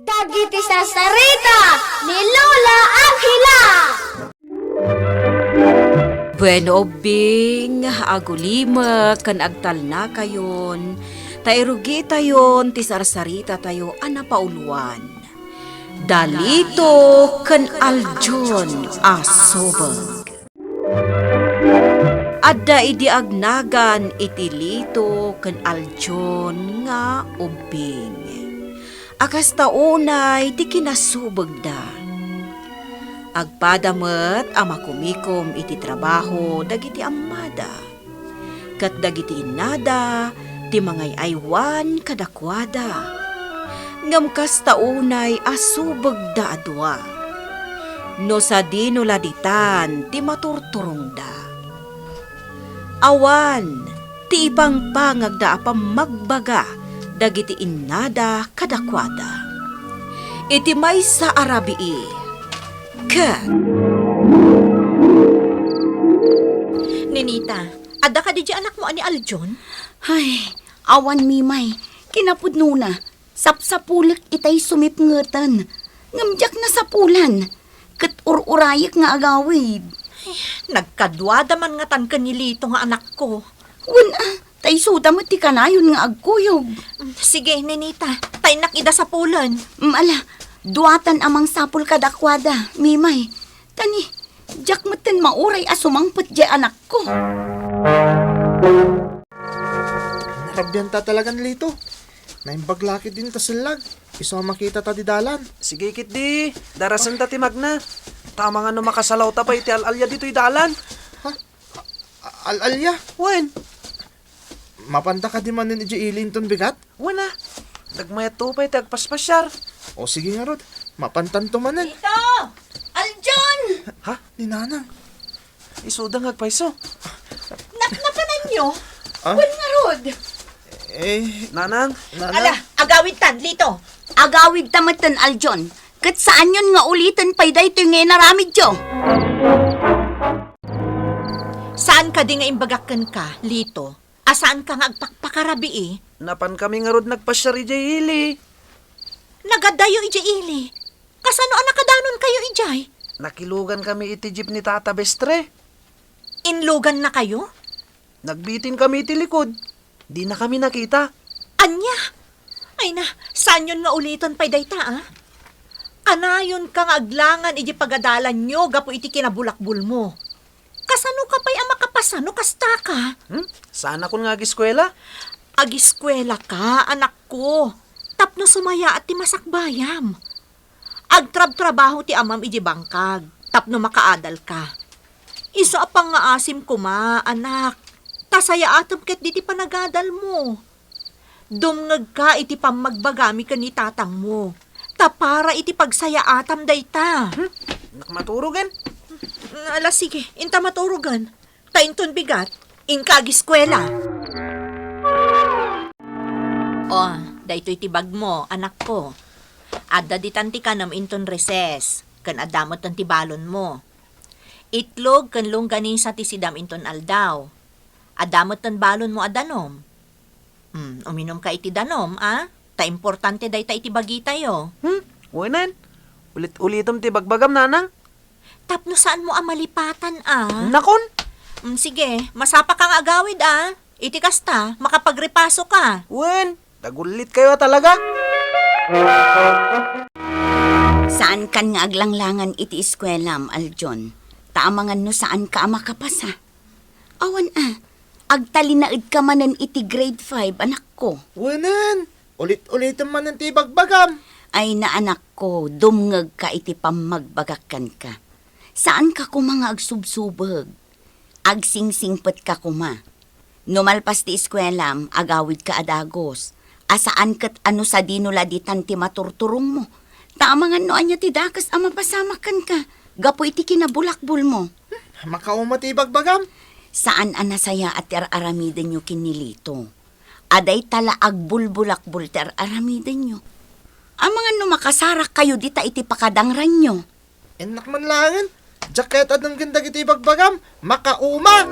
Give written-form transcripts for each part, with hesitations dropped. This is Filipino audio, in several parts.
Dagiti sasarita ni Lola Angela. Bueno, Bing, agulima kan agtal na kayon. Tairugi tayon, ti sarsarita tayo, anapauluan. Dalito kan aljon asobag. Adda idi agnagan itilito kan aljon nga ubing. Akas taunay ti kinasubag da. Agpadamet amakumikom iti trabaho dagiti ammada. Kat dagiti inada ti mangay aywan kadakwada. Ngam kas taunay asubag da adwa. No sa dino laditan ti maturturong da. Awan ti ipangpangag da apam magbaga dagiti innada kadakwada. Iti may sa arabii. Kat. Ninita, ada ka di anak mo ani Aljon? Ay, awan mimay, kinapudno na. Sapsapulik itay sumipngetan. Ngamjak na sapulan. Kat ururayak nga agawid. Nagkadwada man nga tan kanilito nga anak ko. Tay suda mo ti kanayon nga agkuyog. Sige, Ninita, tay nakida sa pulan. Ala, duwatan amang sapul kadakwada, mimay. Tani, jak mo ten mauray asumangput di anak ko. Narabyanta talagang lito. Naimbaglaki din ta silag. Iso makita ta di dalan. Sige kit di, darasan ta ti magna. Tama nga no makasalaw ta pa iti alalya dito'y dalan. Ha? Alalya? Wen, Mapanta ka di man ni Ilin ton bigat? wen na. Nagmayat to pa iti agpaspasyar. O sige nga rod, mapantan to manan. Ito! Aljon! Ha? Ni Nanang. Isudang agpaiso. Naknakanan nyo? Ah? Nga rod. Nanang, Ala, agawid tan, lito. Agawid tamatan aljon. Kat saan yun nga ulitan pa'y dayto nga naramid yo? Saan ka di nga imbagakan ka, lito? Asaan ka nga agpakpakarabi napan kami nga rod nagpasyar ijay ili. Nagadayo ijay ili. Kasano anak kadanon kayo ijay? Nakilugan kami iti jeep ni Tata Bestre. Inlugan na kayo? Nagbitin kami iti likod. Di na kami nakita. Anya? Ay na, saan yun nga uliton pa'y dayta, ah? Kanayon kang aglangan iji pagadalan nyo, gapo iti kinabulakbul mo. Kasano ka pa'y makapasano kasta ka? Sana kun nga giskwela? Agiskwela ka, anak ko. Tapno sumaya at ti masakbayam. Agtrab-trabaho ti amam iji bangkag. Tapno makaadal ka. Iso apang nga asim ko ma, anak. Tasaya atom ket di ti panagadal mo. Dumngag ka iti pamagbagami ka ni tatang mo. Tapara iti pagsaya atam dayta. Nakmaturugan? Ala sige, inta maturugan. Tainton bigat, inka agiskwela. Oh, daytoy ti bag mo, anak ko. Adda di tanti ka nam inton reses, kan adamot tan ti balon mo. Itlog kan longganisa ti sidam inton aldaw. Adamot tan balon mo adanom. Uminom ka iti danom, ah? Ta importante day ta iti bagi tayo. Wenan. Ulit-ulitom ti bagbagam, nanang. Tapno saan mo amalipatan, ah? Nakon. Sige, masapa kang agawid, ah. Iti kasta, makapagrepaso ka. Wen, tagulit kayo talaga. Saan kan nga aglanglangan iti iskwelam, aljon? Taamangan no saan ka makapasa? Awan agtalinaid ka manan iti grade 5, anak ko. Wanan. Ulit-ulitan man ang tibagbagam. Ay na anak ko, dumngag ka iti pamagbagakan ka. Saan ka kuma nga agsubsubag? Agsingsingpet ka kuma. Numalpas ti iskwelam, agawid ka adagos. Asaan kat ano sa dinuladitan ti maturturong mo. Taamangan no anya ti dakas ama pasamakan ka. Gapo iti kinabulakbul mo. Makauma tibagbagam. Saan anasaya at aramiden nyo kinilito? Aday tala agbulbulakbul ter aramiden nyo. Ang mga no makasarak kayo dita iti pakadangran nyo. Enak man langan. Jacket at ng ganda iti bagbagam. Makauma.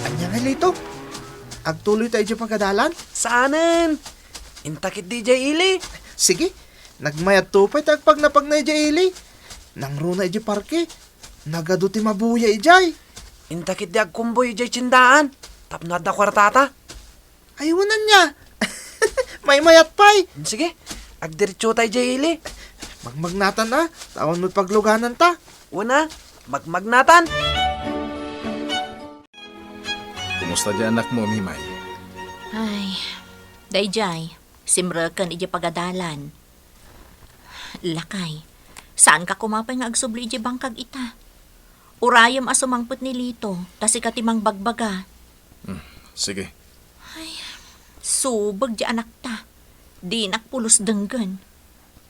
Anya nga lito. Agtuloy tayo dyan pagkadalan. Saanan? Intakit DJ Ili. Sige, nagmayat tupay tagpag napag na ijay ili. Nang runa ijay parke, nagado ti mabuya ijay. Intakit di agkumboy ijay tsindaan. Tapno adda kwartata. Aywanan niya. May mayat pay. Sige, agdiretso tayo DJ Ili. Magmagnatan na, tawan mo't pagluganan ta. Una, magmagnatan. Kumusta di anak mo, Mimay? Ay, dayjay, simrakan iji pagadalan. Lakay, saan ka kumapay nga agsubli iji bangkag ita? Urayam asumangput ni Lito, tasi katimang bagbaga. Sige. Subag di anak ta. Di nakpulos denggan.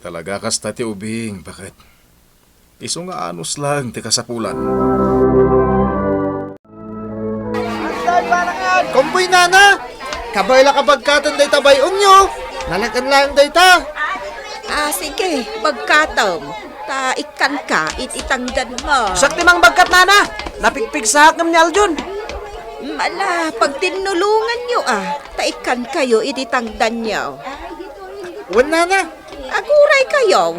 Talaga kas tati ubing. Bakit? Iso nga anos lang, ti kasapulan. Kumboy nana! Kabay la kabagkatan day tabayon nyo! Nalagan lang day ta! Sige, bagkatom. Ta ikan ka, ititangdan mo. Sakti mang bagkat nana. Napikpik sa hakam ni Aljon. Mala, pag tinulungan nyo taikan kayo, ititangdan nyo. Wan nana! Aguray kayo.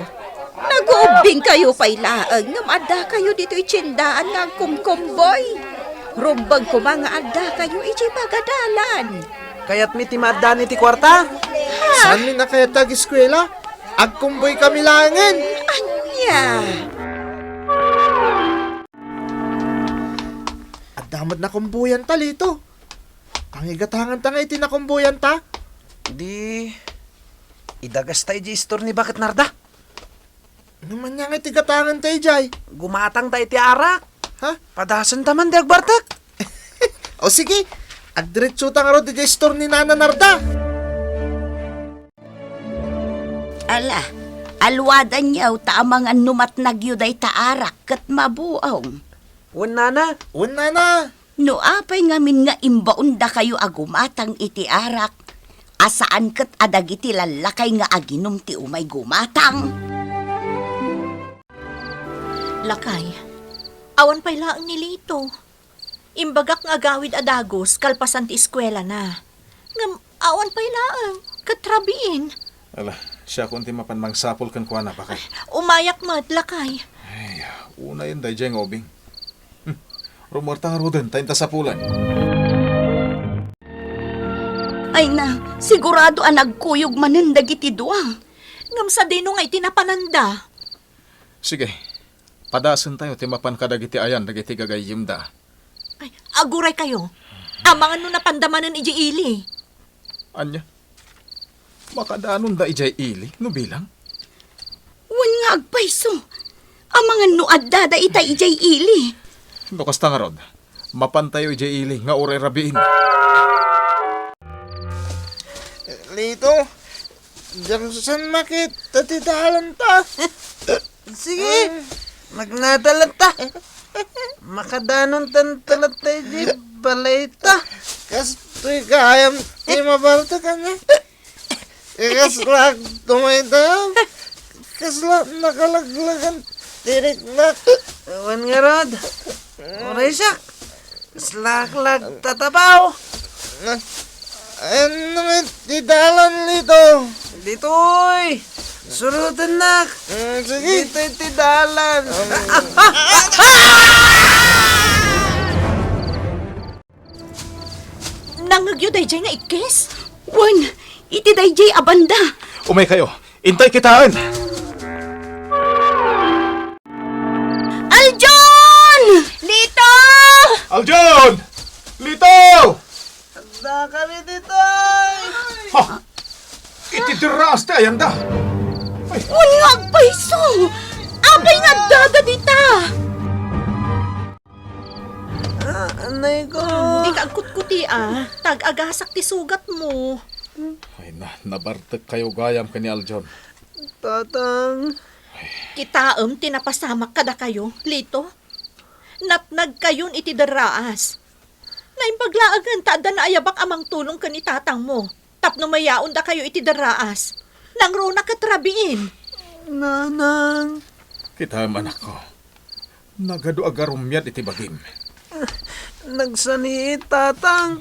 Nag-uubing kayo pailaan, ngam ada kayo dito itsyendaan ng kumkumboy. Rumbang ko mga ada kayo iti pagadalan. Kaya't mi timadda ni ti kwarta. Saan mi nakayatag eskwela? Agkumboy kami langan! Anya? At damad na kumbuyan ta lito. Ang igatangan ta nga iti na kumbuyan ta. Di... Idagas tayo di store ni Bakit Narda. Naman niya nga iti gatangan tayo jay. Gumatang tayo ti arak. Ha? Padasan taman di agbartak. O sige, agdiretso ta nga ro di jay store ni Nana Narda. Ala, alwadan niyaw taamang anumat nagyuday taarak kat mabuong. Wan nana. Wan nana! No apay ngamin nga imbaon da kayo agumatang iti arak. Asaan kat adagiti lalakay nga aginom ti umay gumatang. Lakay, awan pa'y laang ni Lito. Imbagak nga agawid adagos, kalpasan ti eskwela na. Ngam, awan pa'y laang, katrabiin. Ala, siya kunti mapanmang sapol kan kuha na. Bakit? Umayak mad, Lakay. Ay, una yun day jay nga ubing. Rumorta nga ro din, tayo sapulan. Ay na, sigurado nagkuyog manindag iti duwang. Ngam sa dino nga itinapananda. Sige, padasan tayo, timapan ka dagiti ayan, dagiti gagayim da. Ay, aguray kayo. Amang ano napandamanan iji ili. Anya? Makadaanon da ijay ili, no bilang? Wan nga agpayso. Amangan no adda da ita ijay ili. Lukas ta nga rod, mapantayo ijay ili, nga uray rabiin. Lito, diyan saan makita ti dalan ta? Sige, magnadalat ta. Makadanon tan talat tayo di balay ta. Kas tuy kayam ti mabarta ka na. Kas lag tumayta. Kas lag nakalaglagan tirik na. Wan nga rod. Oray siya. Slaklag tatabaw. Ayun naman ti dalan lito. Ditoy. Surutan nak. Sige. Dito'y tidalan. Nangagyo dayjay nga ikis. Wan, iti dayjay abanda. Umay kayo, intay kitaan! Aljon! Lito! Aljon! Lito! Da kami ditoy. Ha! Itidiraas tayo, ayan da! Wan nga agpayso. Abay nga dada dita. Anay ko. Di ka agkut-kuti Tag-agasak ti sugat mo. Ay na, nabartag kayo gayam ka ni Aljon. Tatang. Kitaem tinapasamak kada kayo, Lito. Napnag kayon iti daraas. Naimpaglaagan tada na ayabak amang tulong ka ni tatang mo. Tapno mayaon da kayo iti daraas. Nangro na katrabiin. Nanang. Kita anak ko. Nagado agarumyat iti bagim. Nagsani tatang.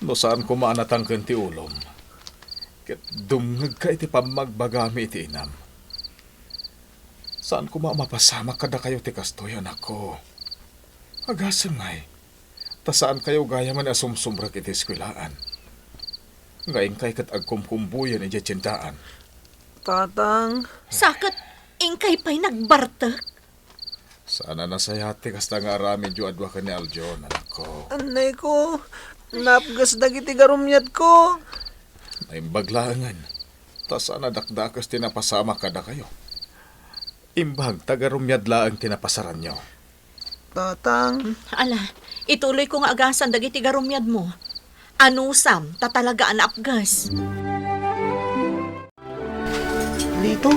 No saan ko maanatang ti ulom. Ket dumngeg ka iti pamagbagami iti inam. Saan ko mapasama kada kayo ti kastoy, anak ko? Agasem ngay. Ta saan kayo gaya man asumsumrak iti eskwelaan? Ngayon kay kat agkumkumbuyan iti tsintaan. Tatang, Sakat, ingkay pa'y nagbartek. Sana nasayati kasta nga aramin jo adwa ka ni Aljon, anak ko. anay ko, napgas dagiti garumyat ko. Ay baglangan. Ta sana dakdakas tinapasama kada kayo. Imbag tagarumyad laang tinapasaran nyo. Tatang, Ala, ituloy ko nga agasan dagiti garumyad mo. Anusam, tatalagaan na apgas. Lito,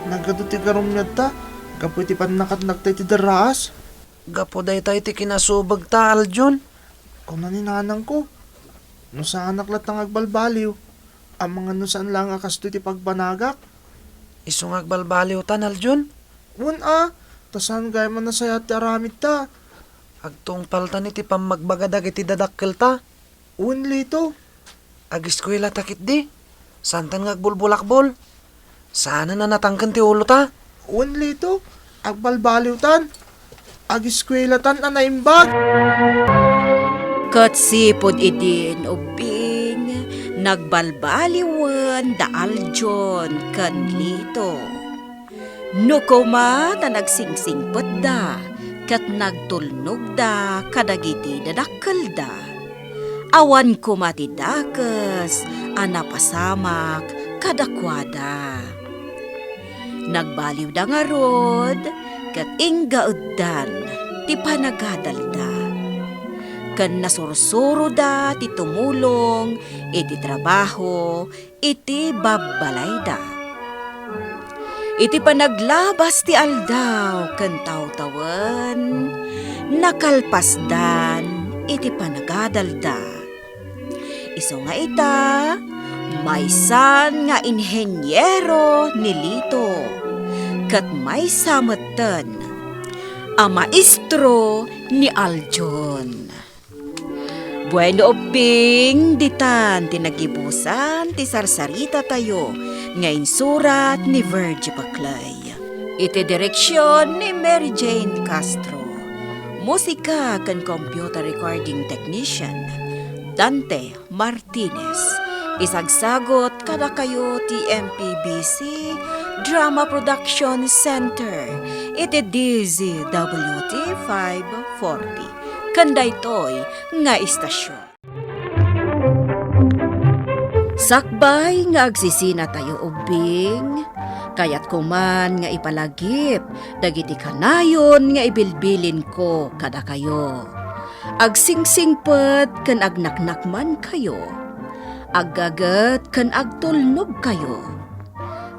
nagado ti karumyad ta. Kapoy ti pannakat ti daraas. gapo day tayo ti kinasubag ta, Aljon. Kung naninanang ko. No saan naklat ang agbalbaliw. Ang mga no saan lang akasto ti pagbanagak. Isungag balbaliw tan, Aljon. Tasan gaya man nasaya ti aramid ta. Agtungpal ta iti pamagbaгаdag iti dadakkel ta. Lito. Agiskwela takit di. Santan nga agbulbulakbol. Sana na natangkan ti ulo ta. Lito. Agbalbaliw tan. Agiskwela tan anaimbag. Katsipod idin ubing, nagbalbaliwan da Aljon kan Lito. Nukoma ta nagsingsingpet da, kat nagtulnog da kadagiti dadakkel da. Awan kumatidakas, anapasamak kadakwada. Nagbaliw da nga rod, kat inggauddan, ti panagadal da. Kan nasursuro da, ti tumulong, iti trabaho, iti babbalay da. Iti panaglabas ti aldaw, kan tawtawan, nakalpasdan, iti panagadal da. Iso nga ita, maysan nga inhenyero ni Lito, kat may samatan, a maestro ni Aljon. Bueno ubing, ditan tinagibusan, ti sarsarita tayo, ngayon surat ni Virgie Baclay. Iti direksyon ni Mary Jane Castro. Musika kan computer recording technician, Dante Martinez. Isagsagot kada kayo ti MPBC Drama Production Center. Iti DZWT 540. Kanday toy nga istasyon. Sakbay nga agsisina tayo ubing, kayat kuman nga ipalagip, dagiti kanayon nga ibilbilin ko kada kayo. Agsingsingpet kan agnaknakman kayo, aggagat kan agtulnog kayo.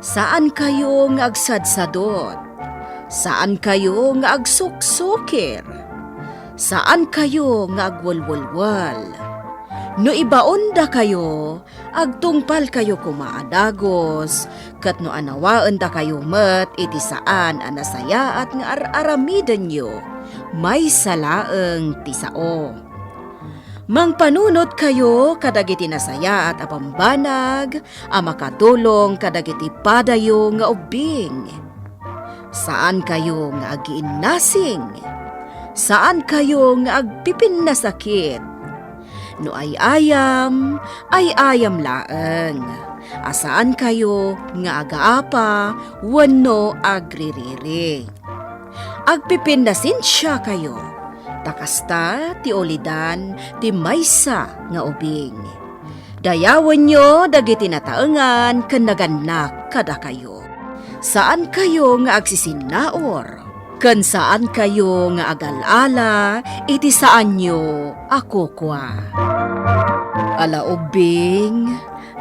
Saan kayo nga agsadsadot? Saan kayo nga agsuksukir? Saan kayo nga agwalwalwal? No ibaon da kayo, agtungpal kayo kumaadagos, kat no anawaan da kayo met iti saan anasaya at nga aramidan nyo, may salaeng tisao. Mangpanunot kayo kadagiti nasaya at apambanag, makatulong kadagiti padayo nga ubing. Saan kayo nga agiinnasing? Saan kayo nga agpipin na sakit? No ay ayam laeng. Asaan kayo nga agaapa, wano agririri. Agpipin na sinsya kayo. Takasta ti olidan ti maysa nga ubing. Dayawan nyo dagiti nataengan ken naganak kada kayo. Saan kayo nga agsisinaor? Ken saan kayo nga agalala, iti saan nyo ako kwa. Ala ubing,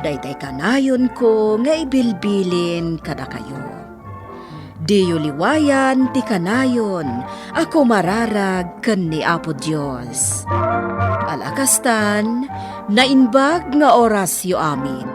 daytay kanayon ko nga ibilbilin kada kayo. Diyo liwayan ti kanayon, ako mararag ken ni Apo Dios. Alakastan, nainbag nga oras yo amin.